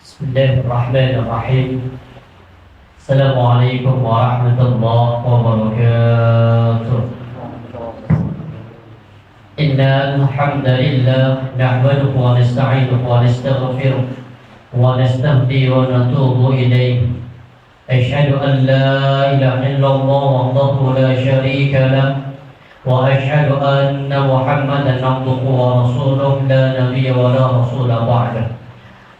Bismillahirrahmanirrahim. Assalamualaikum warahmatullahi wabarakatuh. Innal hamdalillah nahmaduhu wa nasta'inuhu wa nastaghfiruh wa nastahdihi wa natubu ilayh. Asyhadu an la ilaha illallah wahdahu la syarika lah wa asyhadu anna Muhammadan abduhu wa rasuluh la nabiyya wa la rasula ba'dah.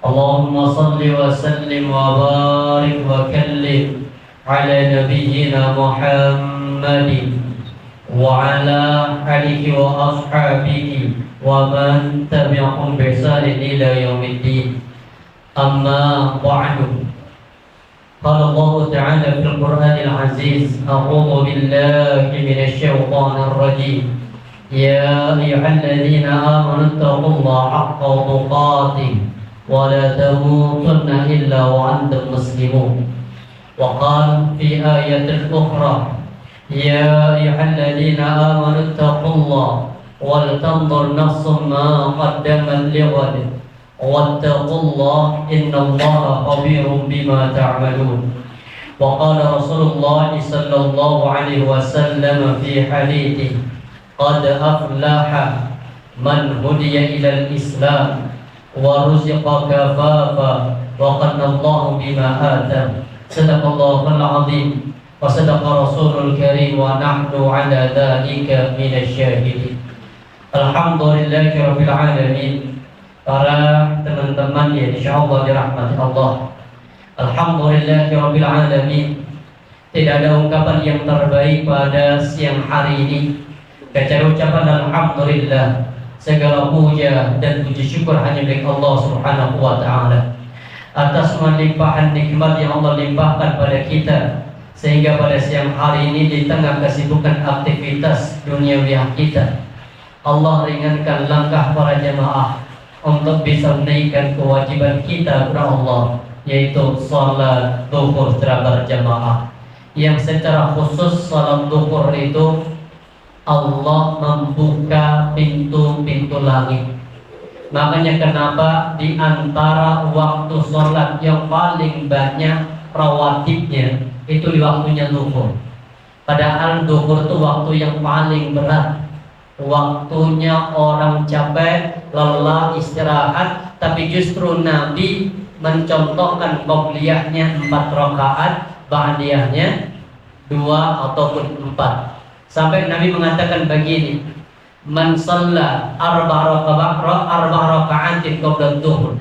Allahumma salli wa sallim wa barik wa kallim ala nabiyyina Muhammadin wa ala alihi wa ashabihi wa man tabi'ahum bi ihsanin ila yaumiddin. Amma ba'du. Qala Allah Ta'ala fil Qur'anil Aziz, a'udzu billahi minasy syaithanir rajim. Ya ayyuhalladzina amanu taqullaha haqqa tuqatih ولا تموتن إلا وأنتم مسلمون. وقال في آية أخرى يا أيها الذين آمنوا اتقوا الله ولتنظر نفس ما قدمت لغد واتقوا الله إن الله خبير بما تعملون. وقال رسول الله صلى الله عليه وسلم في حديثه قد أفلح من هدي إلى الإسلام ورزق كفافا وقنا الله بما آتى. صدق الله العظيم وصدق رسول الكريم ونحن على ذلك من الشاهدين. Alhamdulillahirabbil alamin. Para teman-teman yang insyaallah dirahmati Allah, alhamdulillahirabbil alamin. Tidak ada ungkapan yang terbaik pada siang hari ini kecuali ucapan alhamdulillah. Segala puja dan puji syukur hanya milik Allah Subhanahu wa Ta'ala atas melimpahan nikmat yang Allah limpahkan pada kita, sehingga pada siang hari ini di tengah kesibukan aktivitas duniawiah kita, Allah ringankan langkah para jemaah untuk bisa menaikkan kewajiban kita kepada Allah, yaitu salat zuhur secara berjamaah, yang secara khusus salat zuhur itu Allah membuka pintu-pintu langit. Makanya kenapa di antara waktu sholat yang paling banyak rawatibnya itu di waktunya zuhur. Padahal zuhur itu waktu yang paling berat, waktunya orang capek, lelah, istirahat. Tapi justru Nabi mencontohkan qobliyahnya 4 rakaat, ba'diyahnya 2 ataupun 4. Sampai Nabi mengatakan begini, man shalla arba'a raka'atin qabla dhuhr.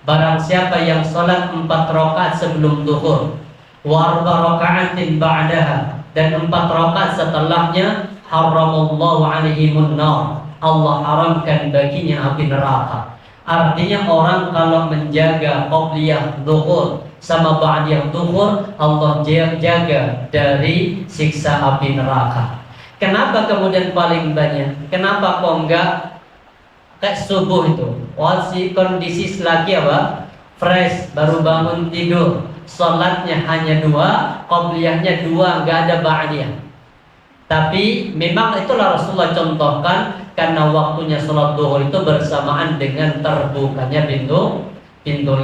Barang siapa yang salat 4 rakaat sebelum zuhur, wa arba'a raka'atin ba'daha, dan 4 rakaat setelahnya, haramallahu 'alaihimun nar. Allah haramkan baginya api neraka. Artinya orang kalau menjaga qobliyah zuhur sama ba'diyah zuhur, Allah jaga dari siksa api neraka. Kenapa kemudian paling banyak? Kenapa kok enggak kayak subuh itu? Si kondisi lagi apa? Fresh, baru bangun tidur, sholatnya hanya 2, qobliyahnya 2, enggak ada ba'diyah. Tapi memang itulah Rasulullah contohkan, karena waktunya sholat zuhur itu bersamaan dengan terbukanya pintu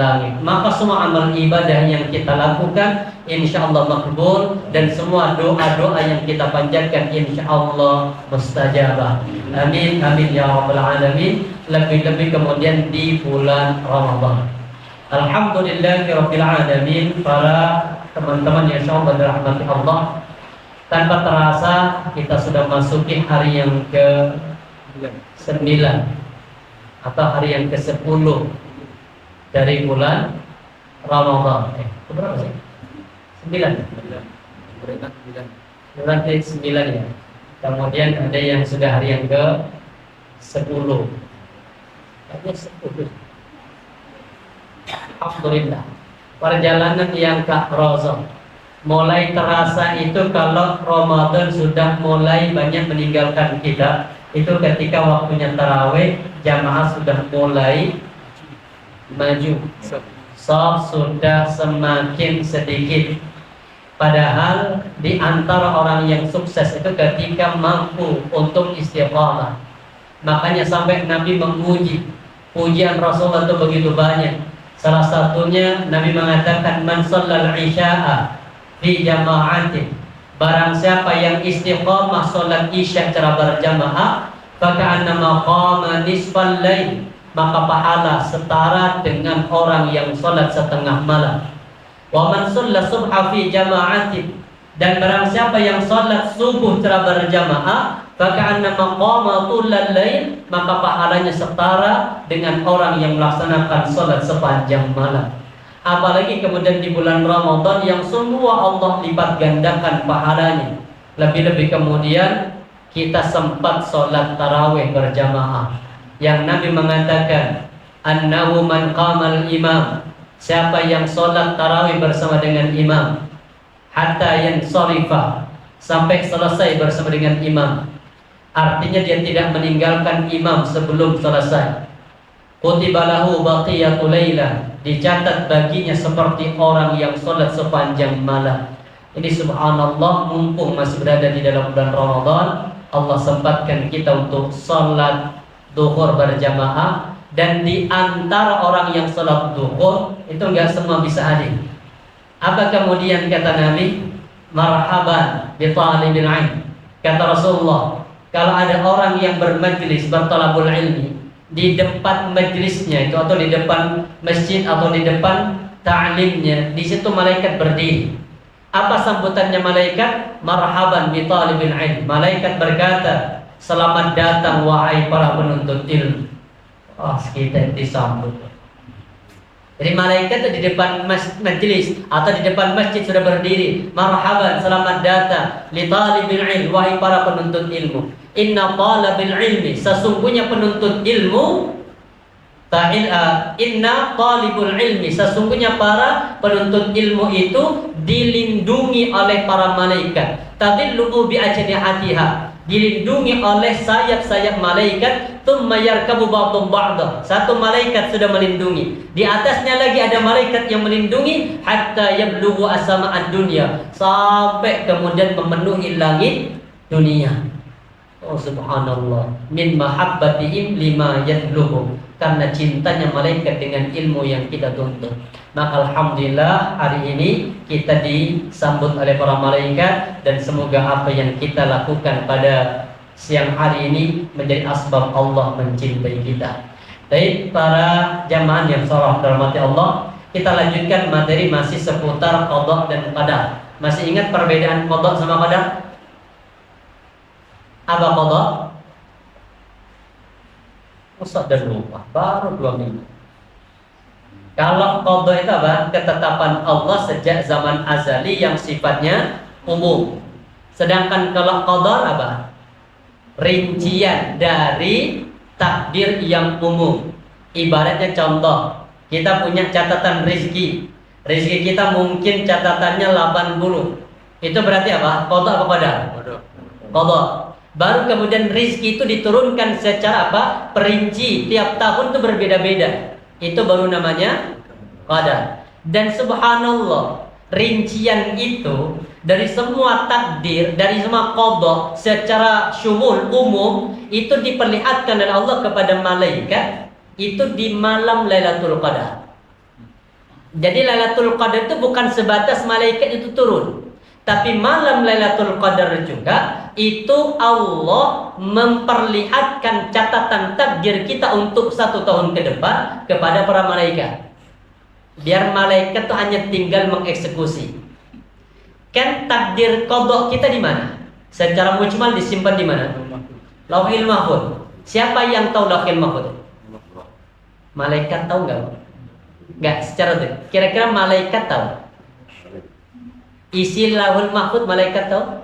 langit. Maka semua amal ibadah yang kita lakukan insyaallah makbul, dan semua doa-doa yang kita panjatkan insyaallah mustajabah. Amin amin ya rabbal alamin. Lebih-lebih kemudian di bulan Ramadan. Alhamdulillahirabbil alamin. Para teman-teman yang insyaallah dirahmati Allah, tanpa terasa kita sudah masuki hari yang ke-9 atau hari yang ke-10 dari bulan Ramadan. Berapa sih? 9. Berarti 9 ya. Kemudian ada yang sudah hari yang ke-10. Ada 10. Alhamdulillah. Perjalanan yang Rozo mulai terasa itu kalau Ramadan sudah mulai banyak meninggalkan kita. Itu ketika waktunya tarawih, jamaah sudah mulai maju, soft sudah semakin sedikit. Padahal di antara orang yang sukses itu ketika mampu untuk istiqamah. Makanya sampai Nabi menguji, pujian Rasulullah itu begitu banyak. Salah satunya Nabi mengatakan man shallal isya'a fi jama'atin, barang siapa yang istiqamah salat isya secara berjamaah, faka'annama qama nisfal lail, maka pahala setara dengan orang yang salat setengah malam. Wa man shalla subha fi jama'atin, dan barang siapa yang salat subuh secara berjamaah, faka'annama qama tullal lail, maka pahalanya setara dengan orang yang melaksanakan salat sepanjang malam. Apalagi kemudian di bulan Ramadan yang semua Allah lipat gandakan pahalanya. Lebih-lebih kemudian kita sempat salat tarawih berjamaah, yang Nabi mengatakan annahu man qamal imam, siapa yang salat tarawih bersama dengan imam, hatta yansarifa, sampai selesai bersama dengan imam, artinya dia tidak meninggalkan imam sebelum selesai, kutiba lahu baqiyatul lailah, dicatat baginya seperti orang yang salat sepanjang malam. Ini subhanallah, mumpung masih berada di dalam bulan Ramadan, Allah sempatkan kita untuk salat duhur berjamaah. Dan di antara orang yang salat duhur itu enggak semua bisa hadir. Apa kemudian kata Nabi? Marhaban bi talibil ilm. Kata Rasulullah, kalau ada orang yang bermajlis bertalabul ilmi di depan majlisnya itu, atau di depan masjid atau di depan ta'limnya, di situ malaikat berdiri. Apa sambutannya malaikat? Marhaban bi talibil ilm. Malaikat berkata, selamat datang wahai para penuntut ilmu. Kita disambut. Jadi malaikat di depan majlis atau di depan masjid sudah berdiri. Marhaban, selamat datang li talibil ilm, wahai para penuntut ilmu. Inna talabil ilmi, sesungguhnya penuntut ilmu, inna talibul ilmi, sesungguhnya para penuntut ilmu itu dilindungi oleh para malaikat. Tadillu bi ajnihatiha, dilindungi oleh sayap-sayap malaikat. Tsumma yarkabu ba'dhum ba'dha, satu malaikat sudah melindungi, di atasnya lagi ada malaikat yang melindungi, hatta yablughu as-sama'ad dunya, sampai kemudian memenuhi langit dunia. Oh subhanallah, min mahabbatihim lima yatlubhu, karena cintanya malaikat dengan ilmu yang kita tuntut. Maka alhamdulillah hari ini kita disambut oleh para malaikat, dan semoga apa yang kita lakukan pada siang hari ini menjadi asbab Allah mencintai kita. Baik para jamaah yang shorah dirahmati Allah, kita lanjutkan materi masih seputar qada dan qadar. Masih ingat perbedaan qada sama qadar? Apa qada? Ustaz dan lupa, baru 2 minggu. Kalau qada itu apa? Ketetapan Allah sejak zaman azali yang sifatnya umum. Sedangkan kalau qadar apa? Rincian dari takdir yang umum. Ibaratnya contoh, kita punya catatan rizki. Rizki kita mungkin catatannya 80. Itu berarti apa? Qada apa qadar? Qada. Baru kemudian rizki itu diturunkan secara apa? Perinci, tiap tahun itu berbeda-beda. Itu baru namanya qadar. Dan subhanallah, rincian itu dari semua takdir, dari semua qada secara syumul umum, itu diperlihatkan oleh Allah kepada malaikat itu di malam Lailatul Qadar. Jadi Lailatul Qadar itu bukan sebatas malaikat itu turun, tapi malam Lailatul Qadar juga itu Allah memperlihatkan catatan takdir kita untuk 1 tahun ke depan kepada para malaikat. Biar malaikat itu hanya tinggal mengeksekusi. Kan takdir qada kita di mana? Secara mujmal disimpan di mana? Lauhil Mahfuz. Siapa yang tahu Lauhil Mahfuz? Malaikat tahu enggak? Enggak, secara itu. Kira-kira malaikat tahu? Isi Lauhil Mahfuz malaikat tahu?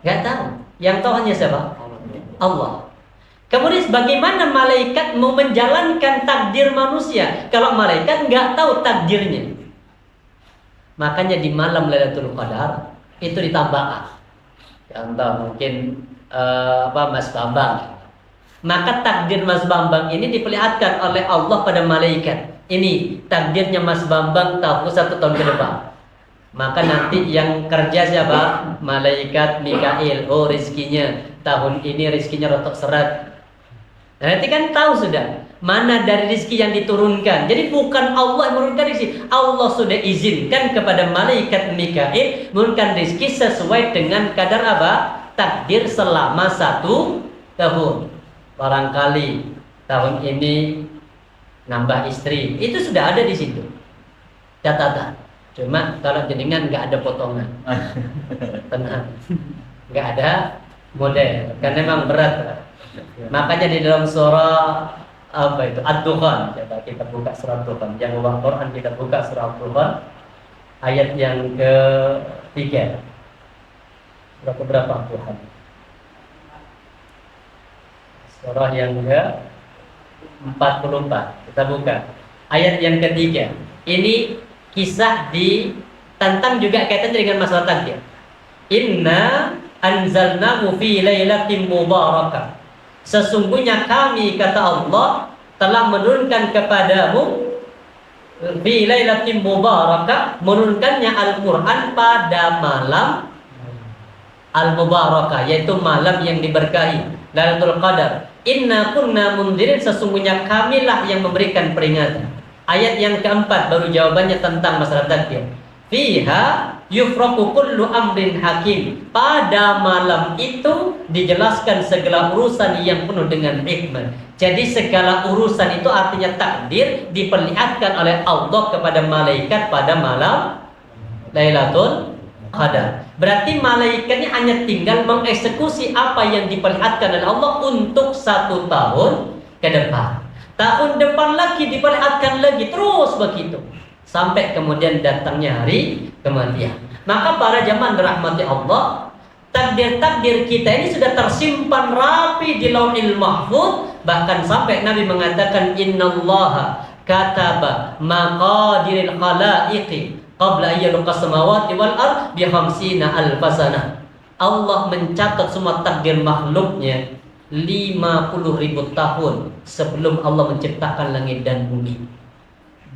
Enggak tahu. Yang tahu hanya siapa? Allah. Kemudian bagaimana malaikat mau menjalankan takdir manusia kalau malaikat enggak tahu takdirnya? Makanya di malam Lailatul Qadar itu ditambah. Contoh mungkin Mas Bambang. Maka takdir Mas Bambang ini diperlihatkan oleh Allah pada malaikat. Ini takdirnya Mas Bambang tahun 1 tahun ke depan. Maka nanti yang kerja siapa? Malaikat Mikail. Oh, rizkinya tahun ini rizkinya rotok serat. Nanti kan tahu sudah. Mana dari rezeki yang diturunkan. Jadi bukan Allah yang menurunkan rezeki. Allah sudah izinkan kepada malaikat Mikail menurunkan rezeki sesuai dengan kadar apa? Takdir selama 1 tahun. Barangkali tahun ini nambah istri. Itu sudah ada di situ. Catatan. Cuma kalau jenengan nggak ada potongan. Tenang. Nggak ada model. Karena memang berat. Makanya di dalam surah apa itu Ad-Dukhan, coba kita buka surah Ad-Dukhan. Yang bawa Quran kita buka surah Ad-Dukhan ayat yang ke-3. Surah berapa Ad-Dukhan? Surah yang ke-44. Kita buka ayat yang ke-3. Ini kisah tentang juga kaitan dengan masalah takdir. Inna anzalnahu fi lailatin mubarakah. Sesungguhnya kami, kata Allah, telah menurunkan kepadamu fi lailatin mubarakah, menurunkannya Al-Quran pada malam Al-Mubarakah, yaitu malam yang diberkahi, Lailatul Qadar. Inna kunna mundirin, sesungguhnya kamilah yang memberikan peringatan. Ayat yang keempat baru jawabannya tentang masalah takdir. Fiha yufraku kullu amrin hakim. Pada malam itu dijelaskan segala urusan yang penuh dengan hikmah. Jadi segala urusan itu artinya takdir diperlihatkan oleh Allah kepada malaikat pada malam Lailatul Qadar. Berarti malaikatnya hanya tinggal mengeksekusi apa yang diperlihatkan oleh Allah untuk 1 tahun ke depan. Tahun depan lagi diperlihatkan lagi, terus begitu sampai kemudian datangnya hari kematian. Maka para jamaah dirahmati Allah, takdir-takdir kita ini sudah tersimpan rapi di Lauhil Mahfuz. Bahkan sampai Nabi mengatakan innallaha kataba maqadiril khalaiqi qabla ayyalqa samawati wal ard bi 50 alf sanah. Allah mencatat semua takdir makhluknya 50.000 tahun sebelum Allah menciptakan langit dan bumi.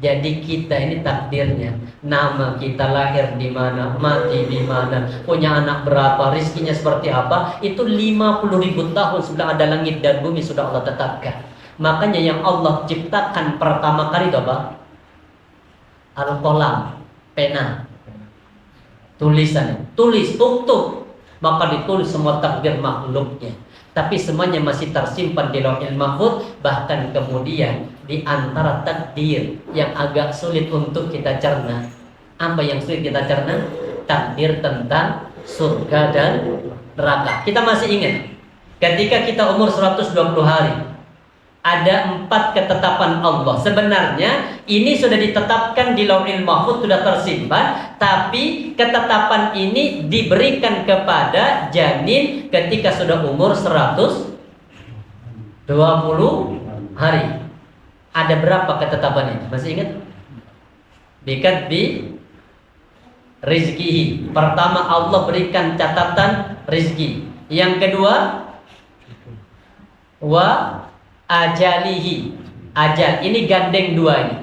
Jadi kita ini takdirnya, nama kita lahir di mana, mati di mana, punya anak berapa, rizkinya seperti apa, itu 50.000 tahun sudah ada langit dan bumi sudah Allah tetapkan. Makanya yang Allah ciptakan pertama kali itu apa? Al-Qalam, pena, tulisan, tulis, tuktub, maka ditulis semua takdir makhluknya. Tapi semuanya masih tersimpan di Lauhil Mahfuz. Bahkan kemudian di antara takdir yang agak sulit untuk kita cerna, apa yang sulit kita cerna? Takdir tentang surga dan neraka. Kita masih ingat ketika kita umur 120 hari, ada 4 ketetapan Allah. Sebenarnya ini sudah ditetapkan di Lauhil Mahfuz, sudah tersimpan. Tapi ketetapan ini diberikan kepada janin ketika sudah umur 120 hari. Ada berapa ketetapannya? Masih ingat? Bikat bi rizkihi. Pertama Allah berikan catatan rizki. Yang kedua wa ajalihi. Ajal ini gandeng 2 ini.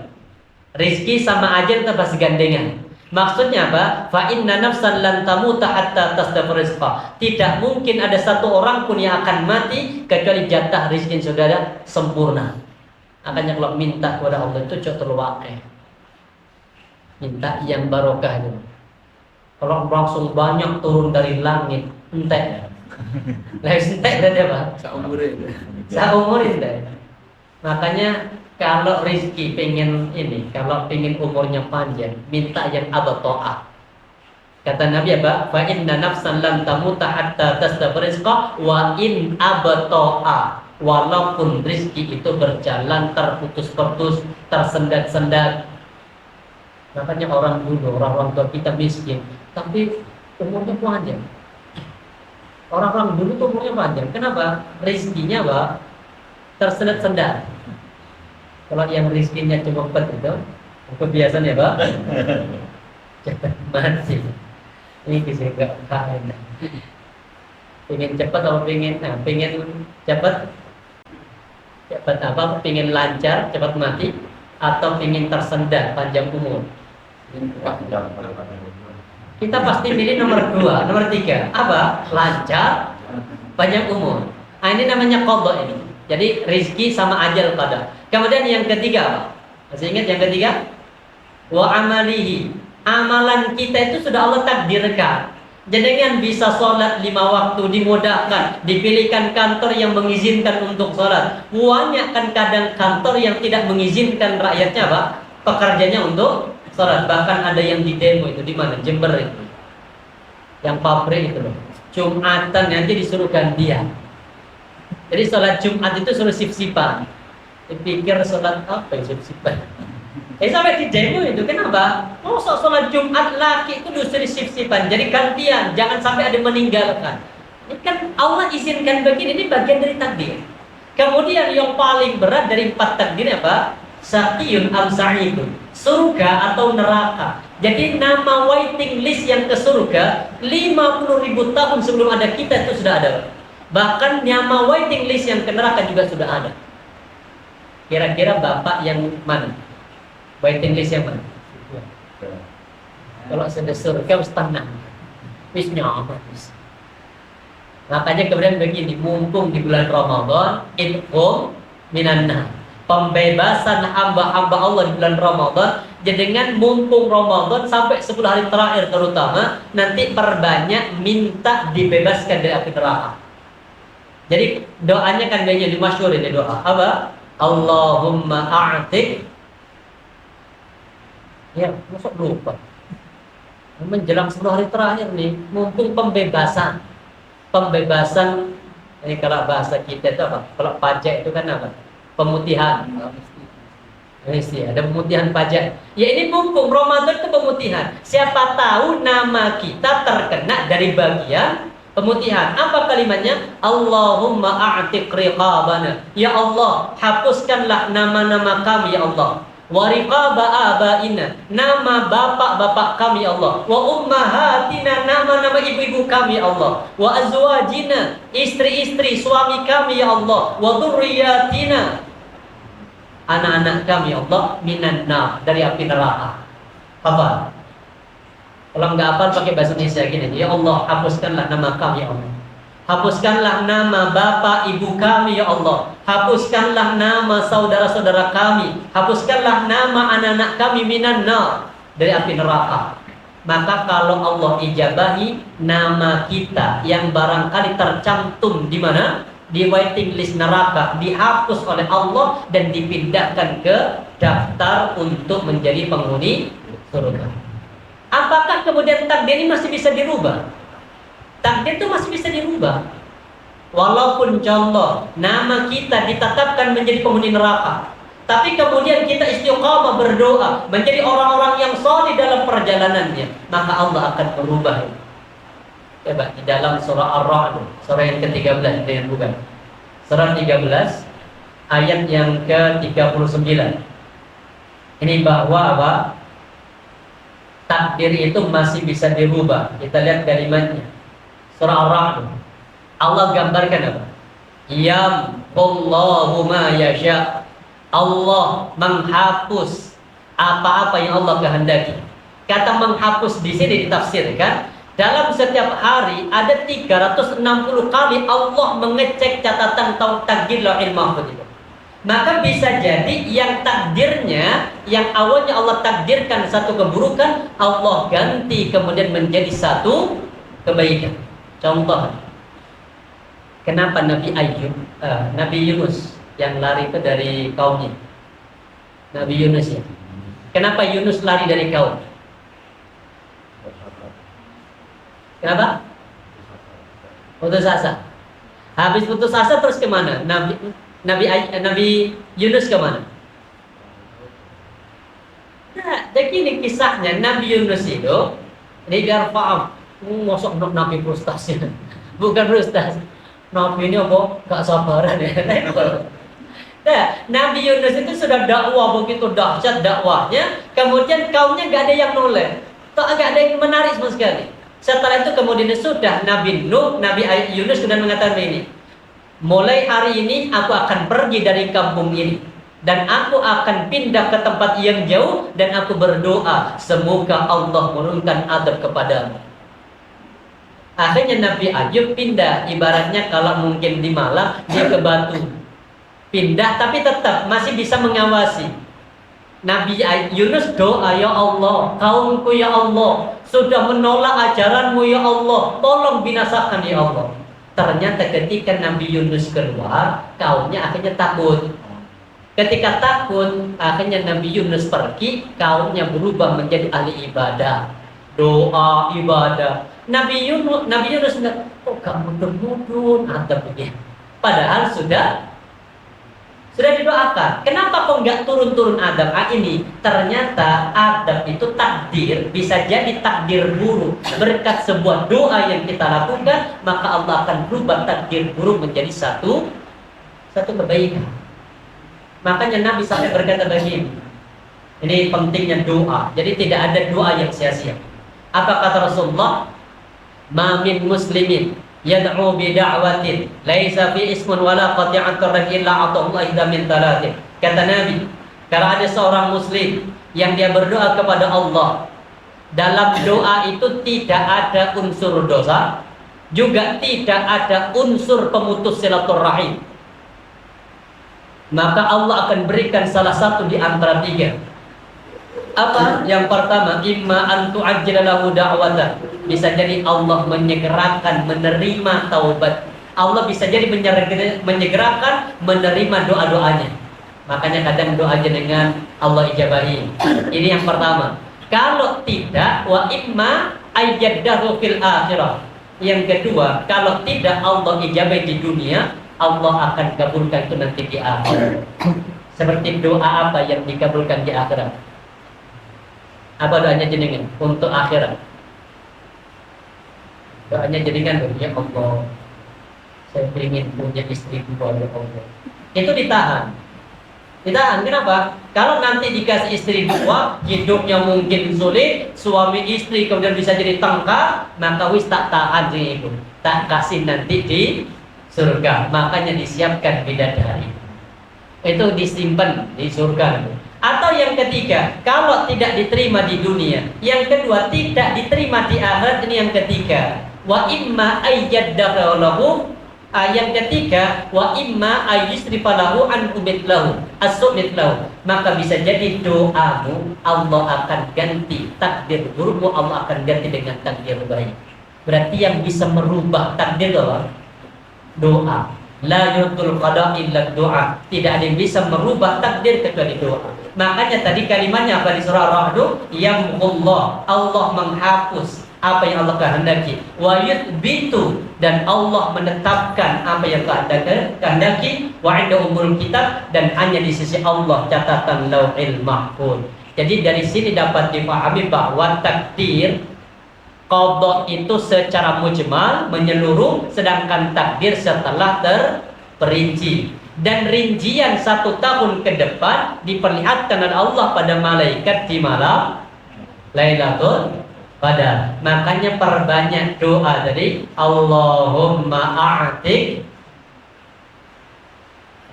Rizki sama ajal itu pasti gandengan. Maksudnya apa? Fa inna nafsan lan tamuta hatta tasdafir rizqa. Tidak mungkin ada satu orang pun yang akan mati kecuali jatah rizki sudah ada sempurna. Makanya kalau minta kepada Allah itu cocok terluake. Minta yang barokah itu. Kalau langsung banyak turun dari langit, entek. Lalu entek berarti apa? Seumurin deh. Makanya kalau rizki pengen ini, kalau pengen umurnya panjang, minta yang abato'ah. Kata Nabi apa? Fa inna nafsan lan tamuta hatta tasdafir rizqa wa in abato'ah. Walaupun rizki itu berjalan terputus-putus, tersendat-sendat. Makanya orang dulu, orang tua kita miskin, tapi umurnya panjang. Orang-orang dulu tuh umurnya panjang. Kenapa? Rizkinya apa? Tersendat-sendat. Kalau yang rizkinya cuma 4 itu kebiasaan ya Pak. Cepat mati. Ini kisah gak kain. Pengen cepat atau pengen cepat apa? Pengen lancar, cepat mati, atau pengen tersendat panjang umur? Kita pasti pilih nomor 2, nomor 3. Apa? Lancar, panjang umur. Nah, ini namanya qadha ini. Jadi rizki sama ajal pada. Kemudian yang ketiga apa? Masih ingat yang ketiga? Wa amalihi. Amalan kita itu sudah Allah takdirkan. Jangan bisa sholat 5 waktu dimudahkan, dipilihkan kantor yang mengizinkan untuk sholat. Banyak kan kadang kantor yang tidak mengizinkan rakyatnya apa? Pekerjanya untuk sholat. Bahkan ada yang di demo itu di mana? Jember itu. Yang pabrik itu loh. Jumatan nanti disuruh gantian. Jadi sholat Jumat itu suruh sip-sipan. Dipikir sholat apa yang sip-sipan? Sampai di demo itu kenapa? Oh, sholat Jumat laki itu disuruh sip-sipan. Jadi gantian, jangan sampai ada meninggalkan. Ini kan Allah izinkan begini, ini bagian dari takdir. Kemudian yang paling berat dari 4 takdir apa? Saqiyun am sa'idun. Surga atau neraka. Jadi nama waiting list yang ke surga 50.000 tahun sebelum ada kita itu sudah ada. Bahkan nama waiting list yang ke neraka juga sudah ada. Kira-kira Bapak yang mana? Waiting list yang mana? Kalau sudah surga harus tenang. Wisnya habis. Makanya kemudian begini, mumpung di bulan Ramadan, itqum minan nar. Pembebasan hamba-hamba Allah di bulan Ramadan. Jadi dengan mumpung Ramadan sampai 10 hari terakhir terutama, nanti perbanyak minta dibebaskan dari api neraka. Jadi doanya kan banyak dimasyhur ini doa. Apa? Allahumma a'tik. Ya, masuk lupa. Menjelang 10 hari terakhir nih, mumpung pembebasan. Pembebasan, ini kalau bahasa kita itu apa? Kalau pajak itu kan apa? Pemutihan. Mesti ada pemutihan pajak. Ya ini mumpung Ramadan itu pemutihan. Siapa tahu nama kita terkena dari bagian pemutihan. Apa kalimatnya? Allahumma a'tiq riqabana. Ya Allah, hapuskanlah nama-nama kami ya Allah. Wa riqaba abaina, nama bapak-bapak kami Allah. Wa ummahatina, nama-nama ibu-ibu kami Allah. Wa azwajina, istri-istri suami kami ya Allah. Wa dzurriyyatina, anak-anak kami Allah, minan nar, dari api neraka. Apa? Kalau enggak hafal pakai bahasa Indonesia gini, ya Allah, hapuskanlah nama kami ya Allah. Hapuskanlah nama bapak ibu kami ya Allah. Hapuskanlah nama saudara-saudara kami. Hapuskanlah nama anak-anak kami minan nar, dari api neraka. Maka kalau Allah ijabahi nama kita yang barangkali tercantum di mana? Di waiting list neraka, dihapus oleh Allah dan dipindahkan ke daftar untuk menjadi penghuni surga. Apakah kemudian takdir ini masih bisa dirubah? Takdir itu masih bisa dirubah. Walaupun contoh nama kita ditetapkan menjadi penghuni neraka, tapi kemudian kita istiqamah berdoa menjadi orang-orang yang saleh dalam perjalanannya, maka Allah akan merubah. Coba di dalam surah Ar-Ra'd, surah yang ke-13 dengan bukan. Surah 13 ayat yang ke-39. Ini bahwa apa? Takdir itu masih bisa dirubah. Kita lihat kalimatnya. Surah Ar-Ra'd. Allah gambarkan apa? Yamhullahu ma yasha. Allah menghapus apa-apa yang Allah kehendaki. Kata menghapus di sini ditafsirkan dalam setiap hari ada 360 kali Allah mengecek catatan takdir Lauhul Mahfuz itu. Maka bisa jadi yang takdirnya, yang awalnya Allah takdirkan satu keburukan, Allah ganti kemudian menjadi satu kebaikan. Contoh, kenapa Nabi Yunus yang lari itu dari kaumnya? Nabi Yunus ya. Kenapa Yunus lari dari kaum? Kenapa? Putus asa. Habis putus asa terus kemana? Nabi Yunus kemana? Nah, jadi ini kisahnya Nabi Yunus itu, ini biar paham. Masuk Nabi frustasi, bukan frustasi. Nabi ini apa? Gak sabaran ya. Nah, Nabi Yunus itu sudah dakwah begitu dahsyat dakwahnya, kemudian kaumnya gak ada yang noleh, gak ada yang menarik sama sekali. Setelah itu kemudian sudah Nabi Nuh, Nabi Yunus sudah mengatakan ini, mulai hari ini aku akan pergi dari kampung ini dan aku akan pindah ke tempat yang jauh dan aku berdoa semoga Allah menurunkan azab kepadamu. Akhirnya Nabi Ayub pindah, ibaratnya kalau mungkin di Malang dia ke Batu. pindah, tapi tetap masih bisa mengawasi. Nabi Yunus doa, ya Allah, kaumku ya Allah sudah menolak ajaranmu ya Allah, tolong binasakan ya Allah. Ternyata ketika Nabi Yunus keluar, kaumnya akhirnya takut. Ketika takut, akhirnya Nabi Yunus pergi, kaumnya berubah menjadi ahli ibadah, doa, ibadah. Nabi Yunus kok gak mudun-mudun atau begini. Padahal sudah didoakan. Kenapa kok nggak turun-turun adab? Ini ternyata adab itu takdir, bisa jadi takdir buruk. Berkat sebuah doa yang kita lakukan, maka Allah akan berubah takdir buruk menjadi satu kebaikan. Makanya Nabi sampai berkata begini. Ini pentingnya doa. Jadi tidak ada doa yang sia-sia. Apa kata Rasulullah? Ma min muslimin yad'u bi da'watin laisa fi ismun wala qati'atur rahim illa ata'allahu idza min talatin. Kata Nabi, kalau ada seorang muslim yang dia berdoa kepada Allah, dalam doa itu tidak ada unsur dosa, juga tidak ada unsur pemutus silaturahim, maka Allah akan berikan salah satu di antara tiga. Apa? Yang pertama, imma an tu'ajjila lahu da'watan. Bisa jadi Allah menyegerakan menerima taubat. Allah bisa jadi menyegerakan menerima doa-doanya. Makanya kadang doa dengan Allah ijabahi. Ini yang pertama. Kalau tidak, wa imma ayyadahu fil akhirah. Yang kedua, kalau tidak Allah ijabahi di dunia, Allah akan kabulkan itu nanti di akhirat. Seperti doa apa yang dikabulkan di akhirat? Apa doanya jenengan untuk akhirat? Doanya jenengan, ya Allah, saya ingin punya istri dua, ya Allah. Itu ditahan. Kenapa? Kalau nanti dikasih istri dua, hidupnya mungkin sulit, suami istri kemudian bisa jadi tengkar, maka wis tak tahan itu, tak kasih nanti di surga. Makanya disiapkan bidadari. Itu disimpan di surga. Atau yang ketiga, kalau tidak diterima di dunia, yang kedua tidak diterima di akhirat. Ini yang ketiga, wa imma ayyaddahu. Yang ketiga, wa imma ayyusrifalahu an umitlahu as-sumitlahu. Maka bisa jadi doamu Allah akan ganti takdir burukmu, Allah akan ganti dengan takdir baik. Berarti yang bisa merubah takdir Allah doa. La yutul qada illa doa. Tidak ada yang bisa merubah takdir kecuali doa. Makanya tadi kalimatnya apa di surah Ar-Ra'd? Yamhullah, Allah menghapus apa yang Allah kehendaki. Wa yuthbitu, dan Allah menetapkan apa yang kehendaki. Wa 'inda umul kitab, dan hanya di sisi Allah catatan Lauhil Mahfuz. Jadi dari sini dapat dipahami bahwa takdir qada itu secara mujmal, menyeluruh, sedangkan takdir setelah terperinci. Dan rincian 1 tahun ke depan diperlihatkan oleh Allah pada malaikat di malam Lailatul Qadar. Makanya perbanyak doa tadi, Allahumma a'tik.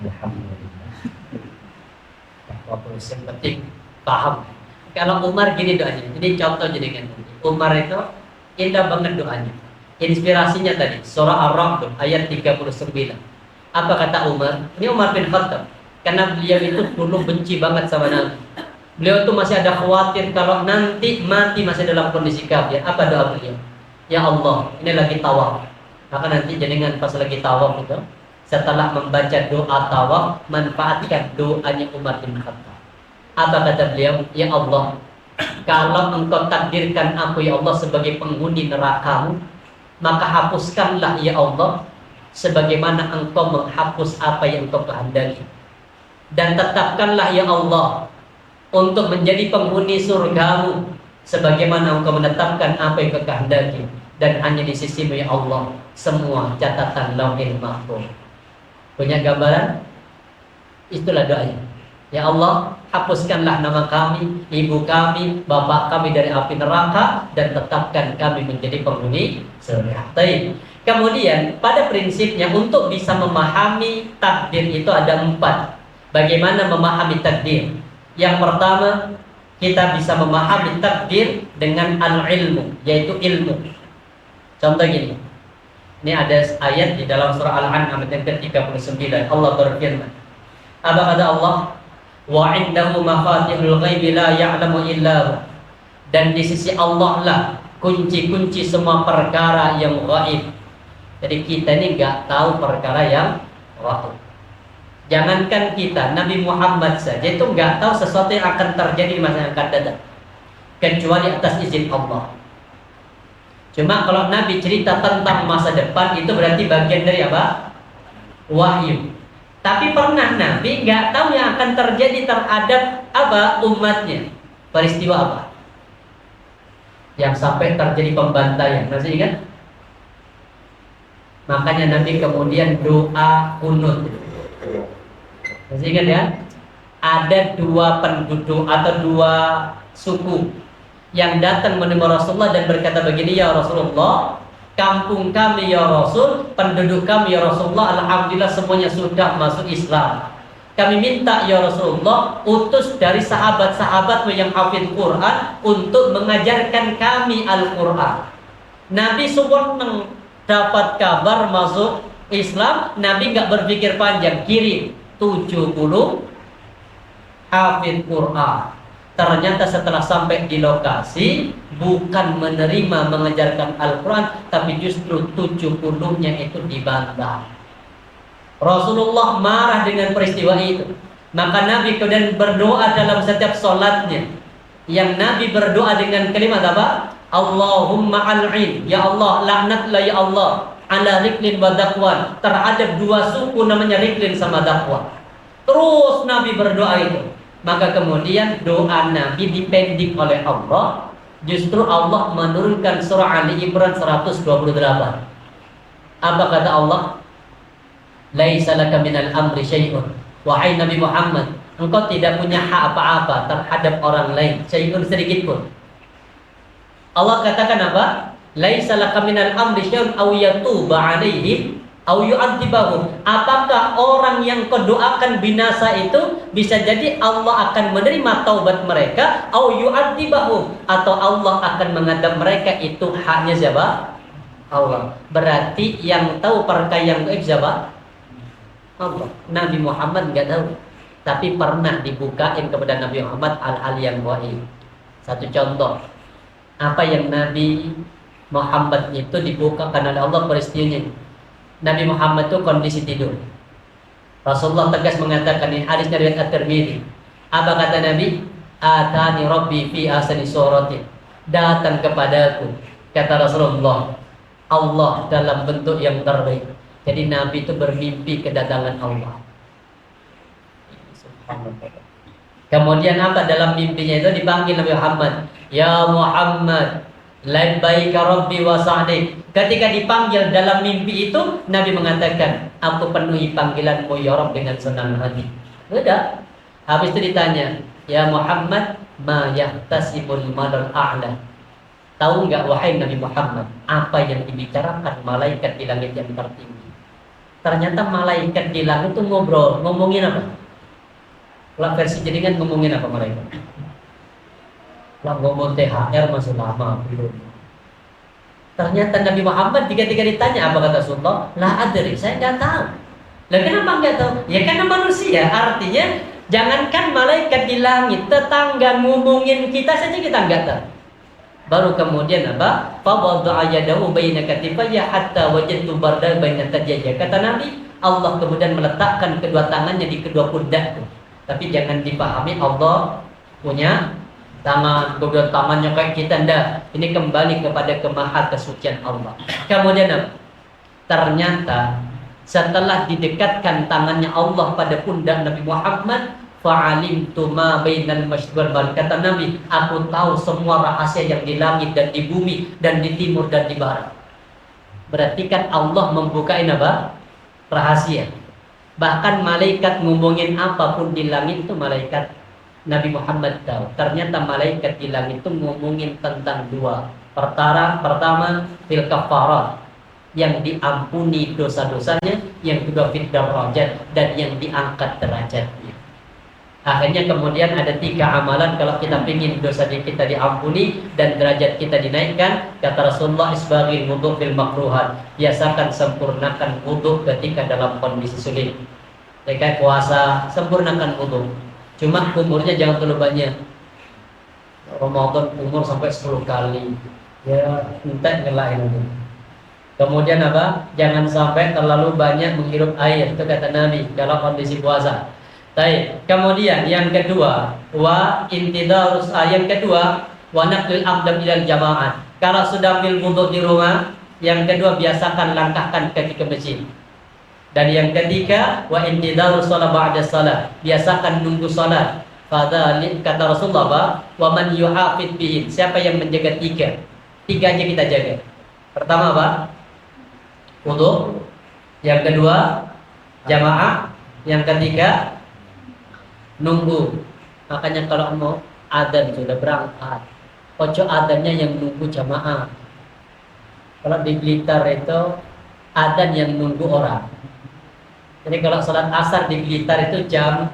Alhamdulillah. Yang penting paham. Kalau Umar gini doanya. Jadi contoh jadi kan. Umar itu indah banget doanya. Inspirasinya tadi surah Ar-Ra'd ayat 39. Apa kata Umar? Ini Umar bin Khattab. Karena beliau itu dulu benci banget sama Nabi. Beliau itu masih ada khawatir kalau nanti mati masih dalam kondisi kafir. Apa doa beliau? Ya Allah, ini lagi tawaf. Maka nanti jenengan pas lagi tawaf itu, setelah membaca doa tawaf, manfaatkan doanya Umar bin Khattab. Apa kata beliau? Ya Allah, kalau engkau takdirkan aku ya Allah sebagai penghuni nerakamu, maka hapuskanlah ya Allah sebagaimana engkau menghapus apa yang engkau kehendaki, dan tetapkanlah ya Allah untuk menjadi penghuni surgamu sebagaimana engkau menetapkan apa yang engkau kehendaki, dan hanya di sisimu ya Allah semua catatan Lauhil Mahfuz. Punya gambaran? Itulah doanya. Ya Allah, hapuskanlah nama kami, ibu kami, bapak kami dari api neraka, dan tetapkan kami menjadi penghuni surga. Kemudian pada prinsipnya untuk bisa memahami takdir itu ada 4. Bagaimana memahami takdir? Yang pertama, kita bisa memahami takdir dengan al-ilmu, yaitu ilmu. Contoh gini. Ini ada ayat di dalam surah Al-An'am ayat ke-39. Allah berfirman, Apa kata Allah? Wa indahu mafatihul ghaibi la ya'lamu illa hu. Dan di sisi Allah lah kunci-kunci semua perkara yang gaib. Jadi kita ini nggak tahu perkara yang gaib. Jangankan kita, Nabi Muhammad saja itu nggak tahu sesuatu yang akan terjadi di masa yang akan datang, kecuali atas izin Allah. Cuma kalau Nabi cerita tentang masa depan itu berarti bagian dari apa? Wahyu. Tapi pernah Nabi nggak tahu yang akan terjadi terhadap apa umatnya. Peristiwa apa? Yang sampai terjadi pembantaian. Masih ingat? Makanya Nabi kemudian doa kunut. Masih ingat ya? Ada dua penduduk atau dua suku yang datang menemui Rasulullah dan berkata begini, ya Rasulullah, kampung kami ya Rasul, penduduk kami ya Rasulullah, alhamdulillah semuanya sudah masuk Islam. Kami minta ya Rasulullah utus dari sahabat-sahabatmu yang hafid Quran untuk mengajarkan kami Al-Quran. Nabi senang dapat kabar masuk Islam. Nabi nggak berpikir panjang, kirim 70 hafid Quran. Ternyata setelah sampai di lokasi bukan menerima mengajarkan Al-Quran, tapi justru 70-nya itu dibantah. Rasulullah marah dengan peristiwa itu. Maka Nabi kemudian berdoa dalam setiap sholatnya. Yang Nabi berdoa dengan kalimat apa? Allahumma al'in, ya Allah, laknatlah ya Allah, ala Riklin wa Dakwan, terhadap dua suku namanya Riklin sama Dakwan. Terus Nabi berdoa itu. Maka kemudian doa Nabi dipendik oleh Allah. Justru Allah menurunkan surah Ali Imran 128. Apa kata Allah? Laisa laka minal amri syai'un. Wahai Nabi Muhammad, engkau tidak punya hak apa-apa terhadap orang lain, syai'un sedikit pun. Allah katakan apa? Laisa laka minal amri syai'un aw yatuba 'alaihim aw yu'adzibahum. Apakah orang yang kau doakan binasa itu bisa jadi Allah akan menerima taubat mereka, aw yu'adzibahum, atau Allah akan mengadab mereka? Itu haknya siapa? Allah. Berarti yang tahu perkara yang gaib siapa? Allah. Nabi Muhammad enggak tahu, tapi pernah dibukain kepada Nabi Muhammad hal-hal yang gaib. Satu contoh, apa yang Nabi Muhammad itu dibukakan oleh Allah peristiwanya. Nabi Muhammad itu kondisi tidur. Rasulullah tegas mengatakan, ini hadis dari At-Tirmidzi. Apa kata Nabi? Atani Rabbi fi asani suratin. Datang kepadaku, kata Rasulullah, Allah dalam bentuk yang terbaik. Jadi Nabi itu bermimpi kedatangan Allah. Kemudian apa dalam mimpinya itu dipanggil Nabi Muhammad, ya Muhammad, labbaika rabbi wa sa'dik. Ketika dipanggil dalam mimpi itu, Nabi mengatakan, aku penuhi panggilanmu ya Rabb dengan senang hati. Sudah. Habis itu ditanya, ya Muhammad, ma yahtasibul malal a'la. Tahu enggak wahai Nabi Muhammad, apa yang dibicarakan malaikat di langit yang tertinggi? Ternyata malaikat di langit itu ngobrol, ngomongin apa? Lah versi jaringan ngomongin apa malaikat? Lah ngomong THR masih lama belum. Ternyata Nabi Muhammad ketika ditanya apa kata Rasulullah, la adri, saya nggak tahu. Lah kenapa nggak tahu? Ya karena manusia. Artinya jangankan malaikat di langit, tetangga ngomongin kita saja kita nggak tahu. Baru kemudian apa? Fa wada'a yadahu baina katifayya hatta wajadtu barda baina tajayya. Kata Nabi, Allah kemudian meletakkan kedua tangannya di kedua pundakku. Tapi jangan dipahami Allah punya tangan, kedua tangannya kayak kita, ndak. Ini kembali kepada kemaha kesucian Allah. Kemudian apa? Ternyata setelah didekatkan tangannya Allah pada pundak Nabi Muhammad, fa'alimtu ma bainal masyriq wal maghrib. Kata Nabi, aku tahu semua rahasia yang di langit dan di bumi dan di timur dan di barat. Berarti kan Allah membukain apa? Rahasia. Bahkan malaikat ngomongin apapun di langit itu malaikat Nabi Muhammad tahu. Ternyata malaikat di langit itu ngomongin tentang dua perkara. Pertama, fil kafarat, yang diampuni dosa-dosanya. Yang kedua, fid darajat, dan yang diangkat derajatnya. Akhirnya kemudian ada 3 amalan kalau kita ingin dosa kita diampuni dan derajat kita dinaikkan. Kata Rasulullah, isbaghil wudu fil makruhat, biasakan sempurnakan wudu ketika dalam kondisi sulit. Kayak puasa, sempurnakan wudu. Cuma umurnya jangan terlalu banyak. Ramadan umur sampai 10 kali. Ya, entek ngelain itu. Kemudian apa? Jangan sampai terlalu banyak menghirup air. Itu kata Nabi kalau kondisi puasa. Baik. Kemudian yang kedua, yang kedua, wa naqlil aqdam ilal jamaah. Kalau sudah ambil wudu di rumah, yang kedua biasakan langkahkan kaki ke masjid. Dan yang ketiga, wa intidharus shalah ba'da shalah. Biasakan nunggu salat. Fadzalik kata Rasulullah, wa man yuhafid bihi. Siapa yang menjaga tiga? Tiga aja kita jaga. Pertama apa? Wudu. Yang kedua, jamaah. Yang ketiga, nunggu. Makanya kalau mau adzan sudah berangkat, ojo adzannya yang nunggu jamaah. Kalau di Blitar itu adzan yang nunggu orang. Jadi kalau sholat asar di Blitar itu jam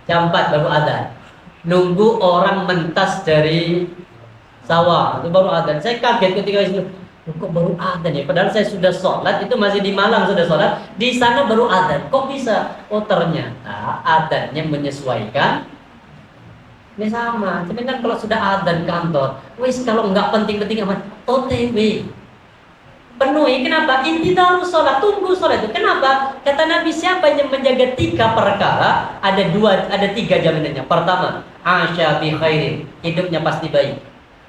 4 baru adzan. Nunggu orang mentas dari sawah itu baru adzan. Saya kaget ketika itu, kok baru adzan ya? Padahal saya sudah sholat, itu masih di Malang sudah sholat, di sana baru adzan. Kok bisa? Oh ternyata adzannya menyesuaikan. Ini sama. Sebenarnya kalau sudah adzan kantor, wis kalau nggak penting-penting amat, OTW. Penuhi, kenapa? Intidharus sholat, tunggu sholat itu. Kenapa? Kata Nabi, siapa yang menjaga 3 perkara, ada 3 jaminannya. Pertama, asya bi khairin, hidupnya pasti baik.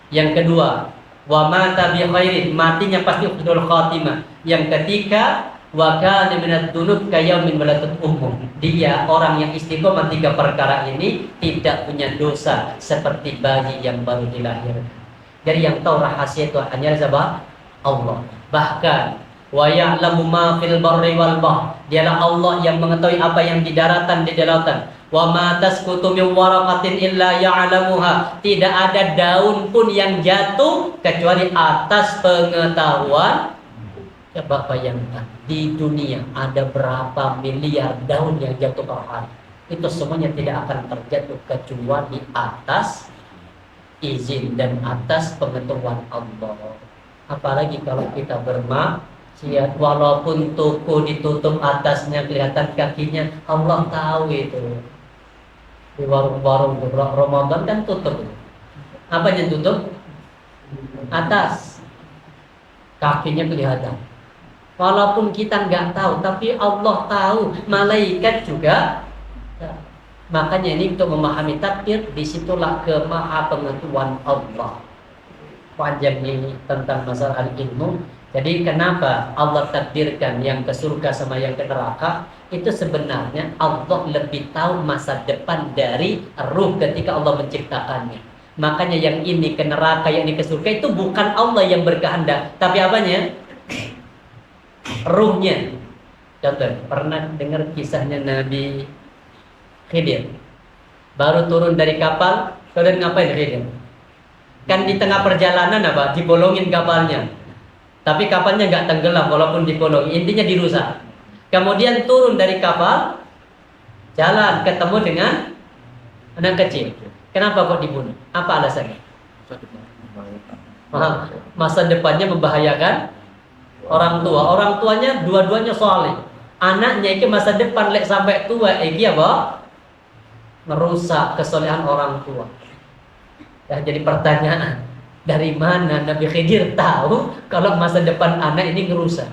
Yang kedua, wa mata bi khairin, matinya pasti husnul khatimah. Yang ketiga, wa kana minad dunub kayaumin walatut umum. Dia orang yang istiqomah 3 perkara ini tidak punya dosa seperti bayi yang baru dilahirkan. Jadi yang tahu rahasia itu hanya siapa? Allah. Bahkan wa ya'lamu ma fil barri wal bahr. Dialah Allah yang mengetahui apa yang di daratan di lautan. Wa ma tasqutu min waraqatin illa ya'lamuha. Tidak ada daun pun yang jatuh kecuali atas pengetahuan. Coba bayangkan di dunia ada berapa miliar daun yang jatuh per hari. Itu semuanya tidak akan terjatuh kecuali atas izin dan atas pengetahuan Allah. Apalagi kalau kita bermaksiat, walaupun toko ditutup atasnya kelihatan kakinya, Allah tahu itu. Di warung-warung Ramadan kan tutup. Apa yang tutup? Atas. Kakinya kelihatan. Walaupun kita nggak tahu, tapi Allah tahu. Malaikat juga. Makanya ini untuk memahami takdir, disitulah kemahapengakuan Allah. Panjang ini tentang masalah ilmu. Jadi kenapa Allah takdirkan yang ke surga sama yang ke neraka? Itu sebenarnya Allah lebih tahu masa depan dari ruh ketika Allah menciptakannya. Makanya yang ini ke neraka, yang ini ke surga, itu bukan Allah yang berkehendak, tapi apanya? Ruhnya. Contoh, pernah dengar kisahnya Nabi Khidir? Baru turun dari kapal, kalian ngapain Khidir? Kan di tengah perjalanan apa? Dibolongin kapalnya. Tapi kapalnya nggak tenggelam walaupun dibolong. Intinya dirusak. Kemudian turun dari kapal, jalan ketemu dengan anak kecil. Kenapa kok dibunuh? Apa alasannya? Masa depannya membahayakan orang tua. Orang tuanya dua-duanya soleh. Anaknya itu masa depan lek sampai tua, apa? Merusak kesolehan orang tua. Ya, jadi pertanyaan, dari mana Nabi Khidir tahu kalau masa depan anak ini ngerusak?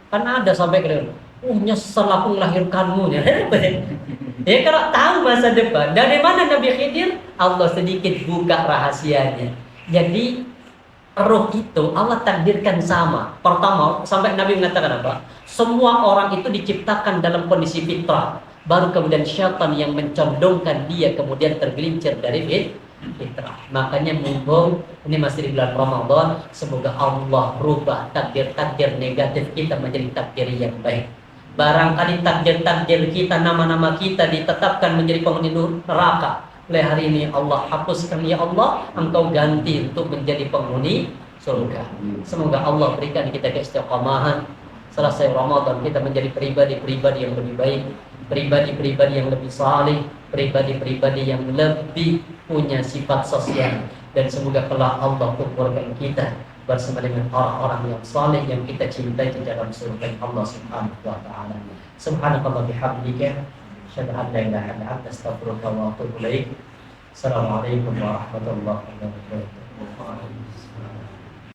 Kan ada sampai ke nyesel aku melahirkanmu. Ya kalau tahu masa depan, dari mana Nabi Khidir? Allah sedikit buka rahasianya. Jadi roh itu Allah takdirkan sama. Pertama, sampai Nabi mengatakan apa? Semua orang itu diciptakan dalam kondisi fitrah. Baru kemudian syaitan yang mencondongkan dia kemudian tergelincir dari fitrah. Makanya mumpung ini masih di bulan Ramadan, semoga Allah rubah takdir-takdir negatif kita menjadi takdir yang baik. Barangkali takdir-takdir kita, nama-nama kita ditetapkan menjadi penghuni neraka. Oleh hari ini Allah hapuskan, ya Allah, Engkau ganti untuk menjadi penghuni surga. Semoga Allah berikan kita keistiqomahan. Selesai Ramadan kita menjadi pribadi-pribadi yang lebih baik, pribadi-pribadi yang lebih saleh, pribadi-pribadi yang lebih punya sifat sosial. Dan semoga kelak Allah kumpulkan kita bersama dengan orang-orang yang saleh yang kita cintai di dalam surga Allah Subhanahu wa taala. Subhanakallah bihamdika asyhadu an la ilaha illa anta astaghfiruka wa atubu ilaik. Assalamualaikum warahmatullahi wabarakatuh.